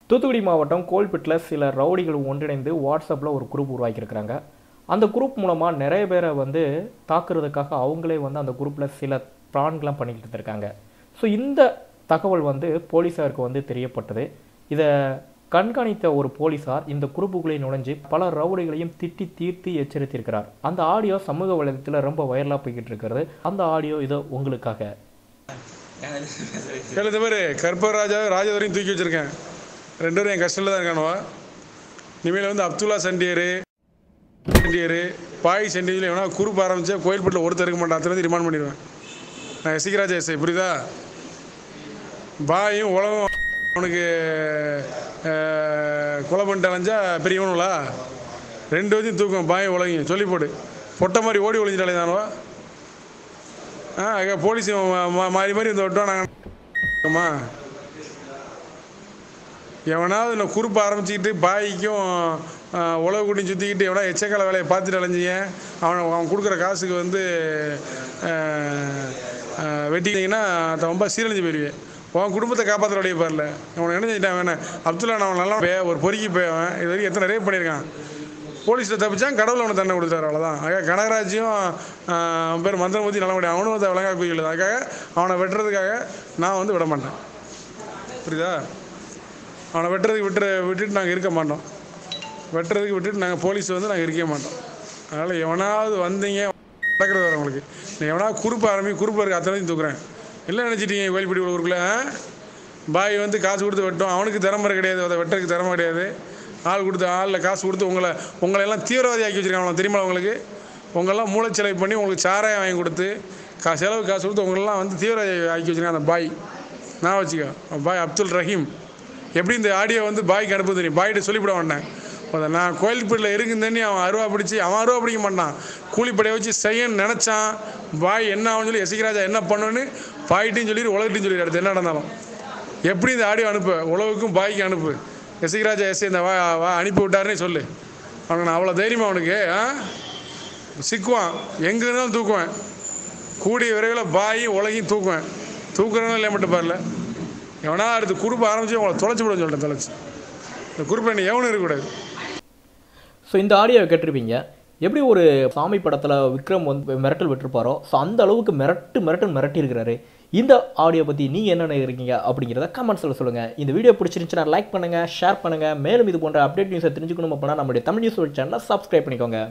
தூத்துக்குடி மாவட்டம் கோல்பேட்டில் சில ரவுடிகள் ஒன்றிணைந்து வாட்ஸ்அப்பில் ஒரு குரூப் உருவாக்கியிருக்கிறாங்க. அந்த குரூப் மூலமாக நிறைய பேரை தாக்குறதுக்காக அவங்களே அந்த குரூப்பில் சில பிளான்கள்லாம் பண்ணிக்கிட்டு இருக்காங்க. ஸோ இந்த தகவல் போலீஸாருக்கு தெரியப்பட்டது. இதை கண்காணித்த ஒரு போலீஸார் இந்த குரூப்புக்குள்ளே நுழைஞ்சு பல ரவுடிகளையும் திட்டி தீர்த்து எச்சரித்திருக்கிறார். அந்த ஆடியோ சமூக வலைதளத்தில் ரொம்ப வைரலாக போய்கிட்டு இருக்கிறது. அந்த ஆடியோ இதோ உங்களுக்காக. கற்பராஜா ராஜதுரையும் தூக்கி வச்சிருக்கேன். 2 பேரும் என் கஷ்டத்தில் தான் இருக்கானுவா. இனிமேல் அப்துல்லா சண்டியரு பாய் சண்டியில் எவனா குரூப் ஆரம்பித்தா கோயில்பட்டில் ஒருத்தர் இருக்க மாட்டான். அத்தனை ரிமாண்ட் பண்ணிடுவேன். நான் எசிகராஜா எஸ்ஐ, புரியுதா? பாயும் உலகம் அவனுக்கு கொலை பண்ணிட்டு அலைஞ்சா பெரியவனுங்களா? 2 வரையும் தூக்கம் பாயும் உலகையும் சொல்லி போட்டு பொட்டை மாதிரி ஓடி ஒழிஞ்சிட்டாலே தானுவா. போலீஸ் மாறி மாறி விட்டோம் நாங்கம்மா. எவனாவது இந்த குரூப் ஆரம்பிச்சுக்கிட்டு பாய்க்கும் உழவு கூட்டியும் சுற்றிக்கிட்டு எவனா எச்சக்கால வேலையை பார்த்துட்டு அலைஞ்சிங்க அவன் கொடுக்குற காசுக்கு வெட்டிங்கன்னா ரொம்ப சீரழிஞ்சு போயிடுவேன். உன் குடும்பத்தை காப்பாற்றுறடைய பாருல. அவனை என்ன செஞ்சிட்டான் வேணா அப்துல்லா அவன் நல்லா ஒரு பொறுக்கி போயவன் இது வரைக்கும் எத்தனை ரேப் பண்ணியிருக்கான். போலீஸில் தப்பிச்சான், கடவுள் அவனை தண்டனை கொடுத்தாரு, அவ்வளோதான். அதுக்காக கனகராஜையும் அவன் பேர் மந்திரமூர்த்தி நல்ல முடியும் அவனும் விளங்கா குயில். அதுக்காக அவனை வெட்டுறதுக்காக நான் விட மாட்டேன், புரியுதா? அவனை விட்டுட்டு நாங்கள் இருக்க மாட்டோம். விட்டுட்டு நாங்கள் போலீஸ் நாங்கள் இருக்கவே மாட்டோம். அதனால் எவனாவது வந்தீங்க நடக்கிறது வர உங்களுக்கு எவனாவது குறுப்பு இருக்க அத்தனையும் தூக்குறேன். இல்லை நினச்சிட்டீங்க கோயில்பட்டி ஊருக்குள்ளே பாய் காசு கொடுத்து வெட்டும். அவனுக்கு திறமை கிடையாது, அதை வெட்டுறதுக்கு திறமை கிடையாது. ஆளில் காசு கொடுத்து உங்களை எல்லாம் தீவிரவாதி ஆக்கி வச்சுருக்காங்க, தெரியுமா? உங்களெல்லாம் மூளைச்செலவு பண்ணி உங்களுக்கு சாராயம் வாங்கி கொடுத்து செலவு காசு கொடுத்து உங்களெல்லாம் தீவிரவாதி ஆக்கி வச்சுருக்காங்க அந்த பாய். நான் வச்சுக்கோ பாய் அப்துல் ரஹீம். எப்படி இந்த ஆடியோ பாய்க்கு அனுப்ப தெரியும்? பாய்கிட்ட சொல்லிவிட மாட்டேன். நான் கோயில்பட்டியில் இருக்குதுன்னு அவன் அருவா பிடிக்க மாட்டான். கூலிப்படையை வச்சு செய்யன்னு நினச்சான். பாய் என்ன ஆகுன்னு சொல்லி எசிகராஜா என்ன பண்ணுன்னு பாய்கிட்டையும் சொல்லிடு உலகத்தையும் சொல்லிடு. அடுத்து என்ன நடந்தாலும் எப்படி இந்த ஆடியோ அனுப்பு, உழவுக்கும் பாய்க்கு அனுப்பு. எசிகராஜா இந்த வா அனுப்பி விட்டாருன்னே சொல்லு. அவனுக்கு நான் அவ்வளோ தைரியமாக அவனுக்கு சிக்குவான். எங்கே இருந்தாலும் தூக்குவேன். கூடிய விரைவில் பாயும் உலகையும் தூக்குவேன். தூக்குறதுனால இல்லை மட்டும் பாருல. எவனா அடுத்து குரூப் ஆரம்பிச்சு உங்களை தொலைச்சி விட சொல்லிட்டேன். தொலைச்சி இந்த குரூப்பில் என்ன எவனும் இருக்கக்கூடாது. ஸோ இந்த ஆடியோவை கேட்டிருப்பீங்க. எப்படி ஒரு சாமி படத்தில் விக்ரம் மிரட்டல் விட்டுருப்பாரோ, ஸோ அந்த அளவுக்கு மிரட்டி இருக்கிறாரு. இந்த ஆடியோ பற்றி நீங்கள் என்ன நினைக்கிறீங்க அப்படிங்கிறத கமெண்ட்ஸில் சொல்லுங்கள். இந்த வீடியோ பிடிச்சிருந்துச்சுன்னா லைக் பண்ணுங்கள், ஷேர் பண்ணுங்கள். மேலும் இது போன்ற அப்டேட் நியூஸை தெரிஞ்சுக்கணும் அப்படின்னா நம்மளுடைய தமிழ் நியூஸ் சேனலை சப்ஸ்கிரைப் பண்ணிக்கோங்க.